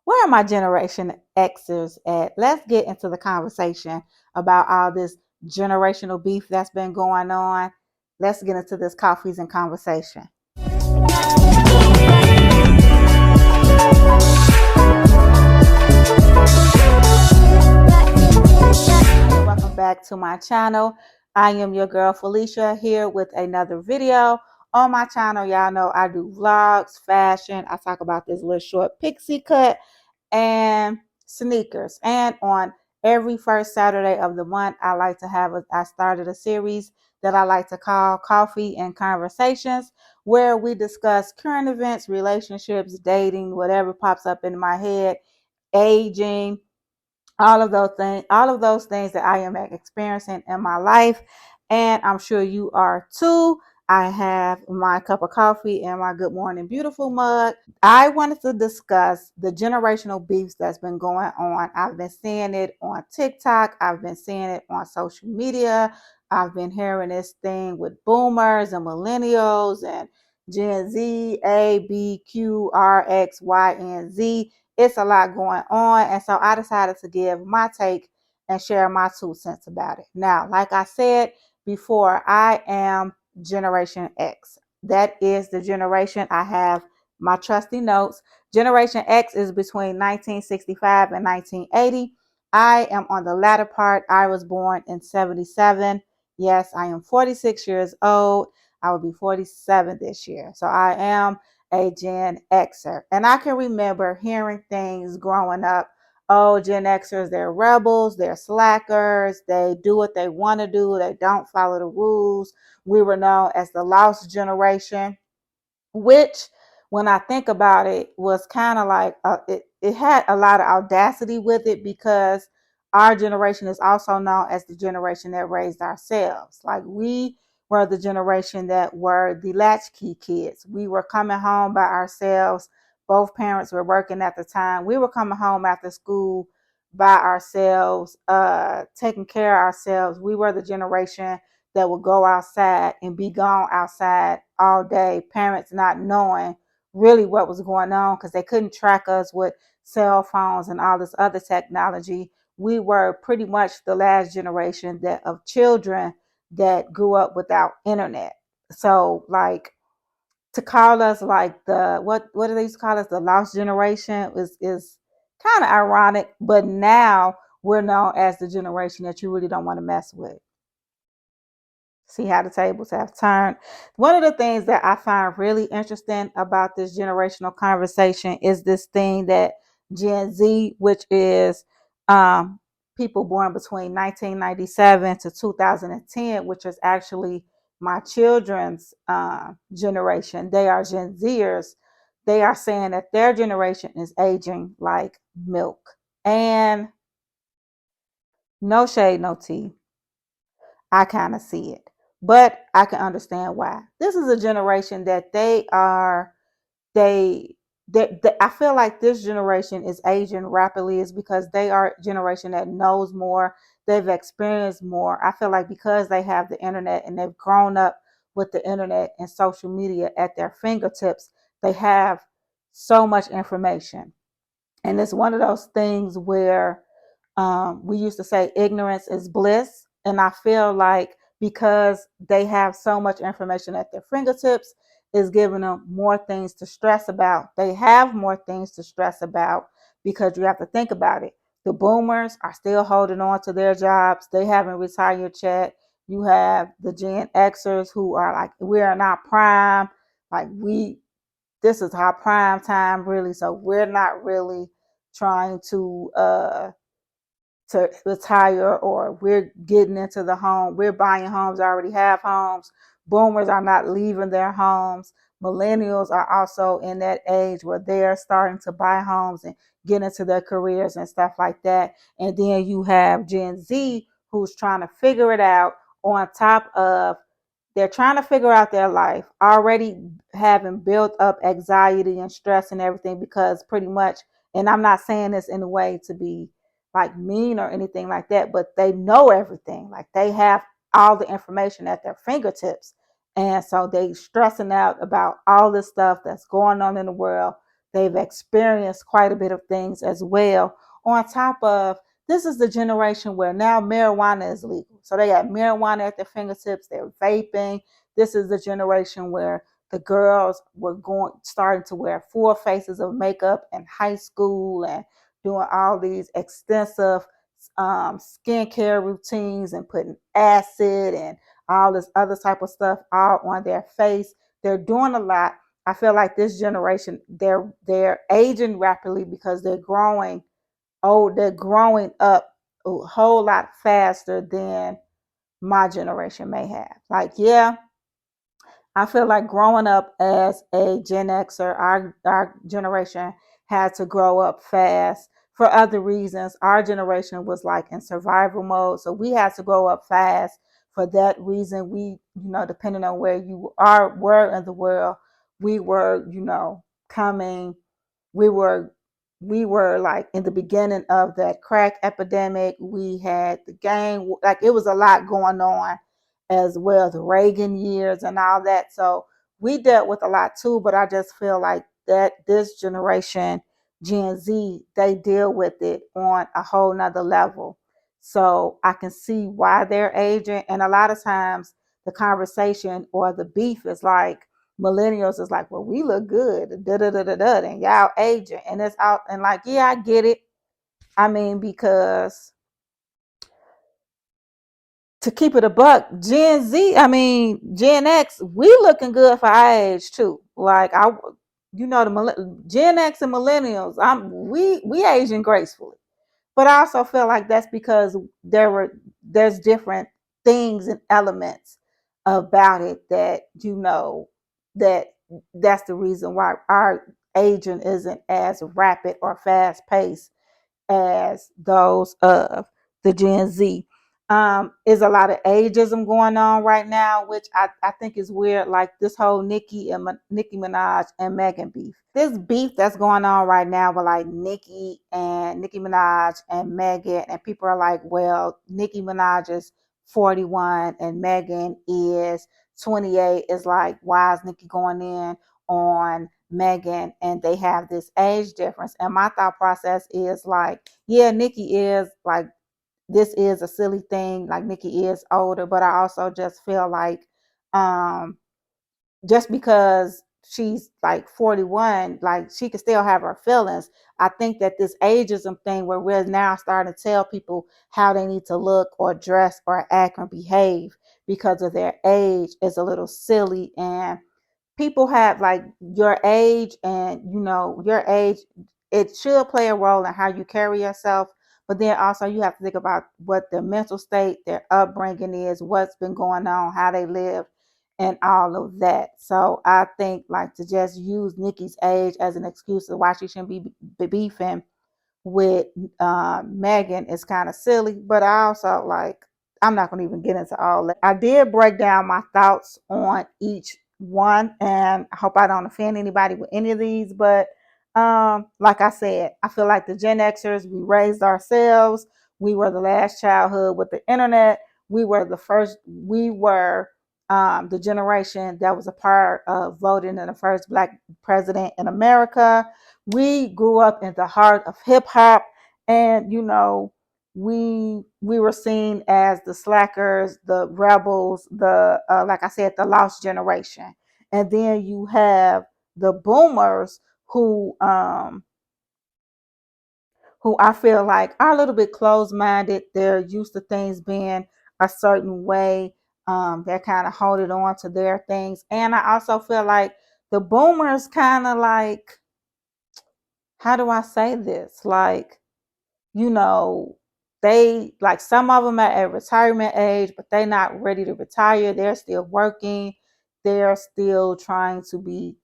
where are my Generation Xers at? Let's get into the conversation about all this generational beef that's been going on. Let's get into this coffees and conversation. Welcome back to my channel. I am your girl Felicia here with another video. On my channel, y'all know I do vlogs, fashion. I talk about this little short pixie cut and sneakers. And on every first Saturday of the month, I started a series that I like to call Coffee and Conversations, where we discuss current events, relationships, dating, whatever pops up in my head, aging, all of those things that I am experiencing in my life, and I'm sure you are too. I have my cup of coffee and my Good Morning Beautiful mug. I wanted to discuss the generational beefs that's been going on. I've been seeing it on TikTok. I've been seeing it on social media. I've been hearing this thing with boomers and millennials and Gen Z, A, B, Q, R, X, Y, and Z. It's a lot going on. And so I decided to give my take and share my 2 cents about it. Now, like I said before, I am Generation X. That is the generation. I have my trusty notes. Generation X is between 1965 and 1980. I am on the latter part. I was born in 77. Yes, I am 46 years old. I will be 47 this year. So I am a Gen Xer. And I can remember hearing things growing up. Oh, Gen Xers, they're rebels, they're slackers, they do what they want to do, they don't follow the rules. We were known as the lost generation, which, when I think about it, was kind of like it had a lot of audacity with it, because our generation is also known as the generation that raised ourselves. Like, we were the generation that were the latchkey kids. We were coming home by ourselves. Both parents were working at the time. We were coming home after school by ourselves, taking care of ourselves. We were the generation that would go outside and be gone outside all day, parents not knowing really what was going on because they couldn't track us with cell phones and all this other technology. We were pretty much the last generation that of children that grew up without internet. So, like, to call us like the what do they used to call us, the lost generation, is kind of ironic. But now we're known as the generation that you really don't want to mess with. See how the tables have turned. One of the things that I find really interesting about this generational conversation is this thing that Gen Z, which is um, people born between 1997 to 2010, which is actually my children's generation. They are Gen Zers. They are saying that their generation is aging like milk. And no shade, no tea. I kind of see it, but I can understand why. This is a generation that they, I feel like this generation is aging rapidly is because they are a generation that knows more, they've experienced more. I feel like because they have the internet and they've grown up with the internet and social media at their fingertips, they have so much information. And it's one of those things where we used to say ignorance is bliss. And I feel like because they have so much information at their fingertips, is giving them more things to stress about. They have more things to stress about because you have to think about it. The boomers are still holding on to their jobs. They haven't retired yet. You have the Gen Xers who are like, we are not prime. Like, this is our prime time, really. So we're not really trying to retire, or we're getting into the home. We're buying homes, already have homes. Boomers are not leaving their homes. Millennials are also in that age where they're starting to buy homes and get into their careers and stuff like that. And then you have Gen Z who's trying to figure it out, on top of they're trying to figure out their life, already having built up anxiety and stress and everything, because pretty much, and I'm not saying this in a way to be like mean or anything like that, but they know everything. Like, they have all the information at their fingertips. And so they stressing out about all this stuff that's going on in the world they've experienced quite a bit of things as well. On top of, this is the generation where now marijuana is legal. So they got marijuana at their fingertips, they're vaping. This is the generation where the girls were starting to wear full faces of makeup in high school and doing all these extensive skincare routines and putting acid and all this other type of stuff all on their face. They're doing a lot. I feel like this generation, they're aging rapidly because they're growing old. They're growing up a whole lot faster than my generation may have. Like, yeah, I feel like growing up as a Gen Xer, our generation had to grow up fast for other reasons. Our generation was like in survival mode, so we had to grow up fast for that reason. We, depending on where you were in the world, we were, coming we were we were like in the beginning of that crack epidemic. We had the gang, like it was a lot going on as well, the Reagan years and all that. So we dealt with a lot too, but I just feel like that this generation, Gen Z, they deal with it on a whole nother level. So I can see why they're aging. And a lot of times the conversation or the beef is like, millennials is like, well, we look good, da da da da da, and y'all aging, and it's out, and like, yeah, I get it. I mean, because to keep it a buck, Gen Z, I mean Gen X, we looking good for our age too. Like the Gen X and millennials, we aging gracefully. But I also feel like that's because there's different things and elements about it that that that's the reason why our aging isn't as rapid or fast paced as those of the Gen Z. Is a lot of ageism going on right now, which I think is weird. Like this whole Nicki Minaj and Megan beef. This beef that's going on right now with like Nicki Minaj and Megan, and people are like, well, Nicki Minaj is 41 and Megan is 28. Is like, why is Nicki going in on Megan, and they have this age difference? And my thought process is like, yeah, Nicki is like, this is a silly thing. Like Nicki is older, but I also just feel like just because she's like 41, like she can still have her feelings. I think that this ageism thing where we're now starting to tell people how they need to look or dress or act or behave because of their age is a little silly. And people have like your age, and your age, it should play a role in how you carry yourself, but then also you have to think about what their mental state, their upbringing is, what's been going on, how they live, and all of that. So I think like to just use Nikki's age as an excuse of why she shouldn't be beefing with Megan is kind of silly. But I also like, I'm not going to even get into all that. I did break down my thoughts on each one, and I hope I don't offend anybody with any of these. But like I said, I feel like the Gen Xers, we raised ourselves. We were the last childhood with the internet. We were the first. We were the generation that was a part of voting in the first Black president in America. We grew up in the heart of hip hop, and we were seen as the slackers, the rebels, the like I said, the lost generation. And then you have the boomers who I feel like are a little bit closed minded. They're used to things being a certain way. They're kind of holding on to their things. And I also feel like the boomers kind of like, how do I say this? Like, you know, they like, some of them are at retirement age, but they're not ready to retire. They're still working. They're still trying to be,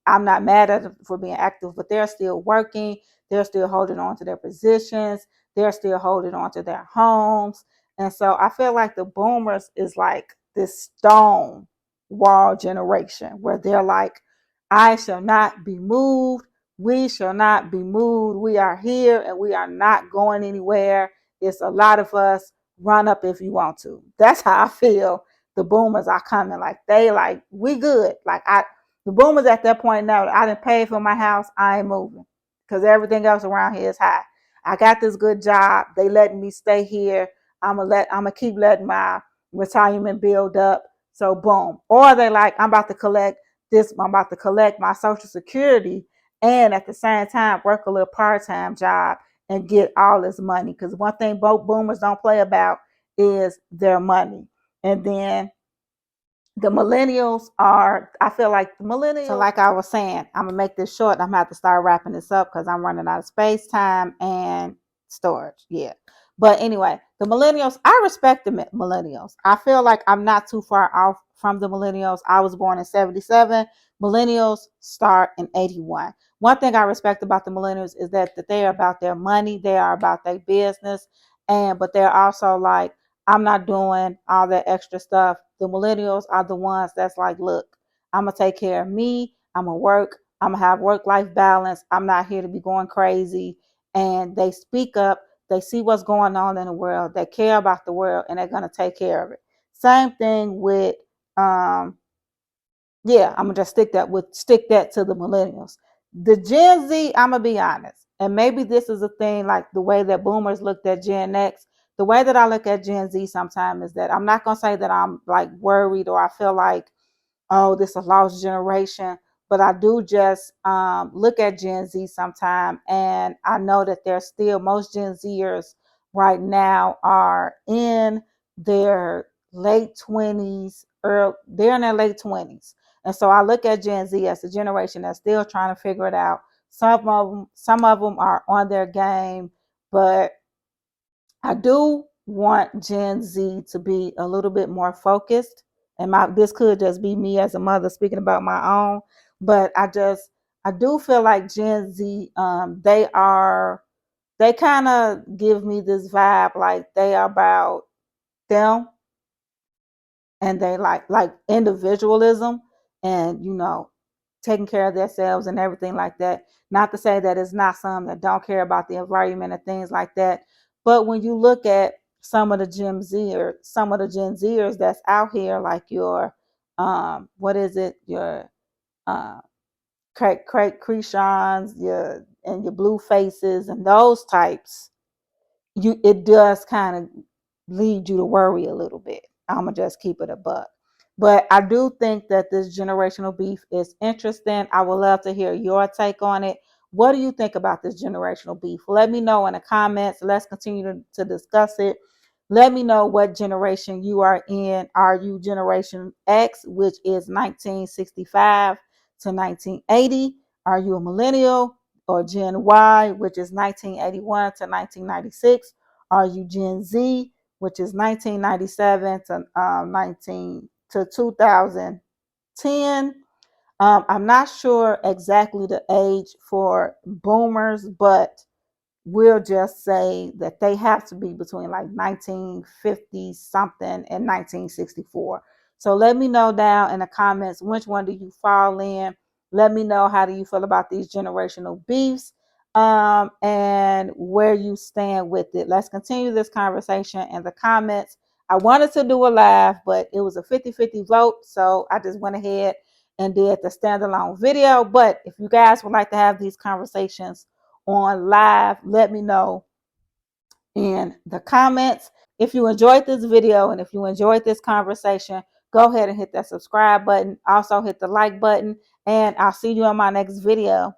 I'm not mad at them for being active, but they're still working. They're still holding on to their positions. They're still holding on to their homes. And so I feel like the boomers is like this stone wall generation where they're like, I shall not be moved. We shall not be moved. We are here and we are not going anywhere. It's a lot of us. Run up if you want to. That's how I feel. The boomers are coming. Like they like, we good. Like The boomers at that point now, I done paid for my house, I ain't moving because everything else around here is high. I got this good job. They letting me stay here. I'm gonna keep letting my retirement build up. So boom. Or they like, I'm about to collect this, I'm about to collect my social security and at the same time work a little part-time job and get all this money. Because one thing both boomers don't play about is their money. And then the millennials are, I feel like the millennials. So like I was saying, I'm gonna make this short. I'm gonna have to start wrapping this up because I'm running out of space, time, and storage. Yeah. But anyway, the millennials, I respect the millennials. I feel like I'm not too far off from the millennials. I was born in 77. Millennials start in 81. One thing I respect about the millennials is that they are about their money, they are about their business, and but they're also like, I'm not doing all that extra stuff. The millennials are the ones that's like, look, I'm going to take care of me. I'm going to work. I'm going to have work-life balance. I'm not here to be going crazy. And they speak up. They see what's going on in the world. They care about the world, and they're going to take care of it. Same thing with, yeah, I'm going to just stick that to the millennials. The Gen Z, I'm going to be honest. And maybe this is a thing like the way that boomers looked at Gen X. The way that I look at Gen Z sometimes is that I'm not going to say that I'm like worried or I feel like, oh, this is a lost generation. But I do just look at Gen Z sometime, and I know that there's still most Gen Zers right now are in their late 20s, or they're in their late 20s. And so I look at Gen Z as a generation that's still trying to figure it out. Some of them are on their game, but I do want Gen Z to be a little bit more focused. And this could just be me as a mother speaking about my own, but I do feel like Gen Z, they kind of give me this vibe like they are about them, and they like individualism, and taking care of themselves and everything like that. Not to say that it's not some that don't care about the environment and things like that, but when you look at some of the Gen Zers that's out here, like your what is it, your uh Craig Creshons, your blue faces and those types, it does kind of lead you to worry a little bit. I'm gonna just keep it a buck. But I do think that this generational beef is interesting. I would love to hear your take on it. What do you think about this generational beef? Let me know in the comments. Let's continue to discuss it. Let me know what generation you are in. Are you Generation X, which is 1965 to 1980? Are you a millennial? Or Gen Y, which is 1981 to 1996? Are you Gen Z, which is 1997 to 2010? I'm not sure exactly the age for boomers, but we'll just say that they have to be between like 1950 something and 1964. So let me know down in the comments, which one do you fall in. Let me know, how do you feel about these generational beefs, and where you stand with it. Let's continue this conversation in the comments. I wanted to do a live, but it was a 50-50 vote, so I just went ahead and did the standalone video. But if you guys would like to have these conversations on live, let me know in the comments. If you enjoyed this video and if you enjoyed this conversation, go ahead and hit that subscribe button. Also hit the like button, and I'll see you on my next video.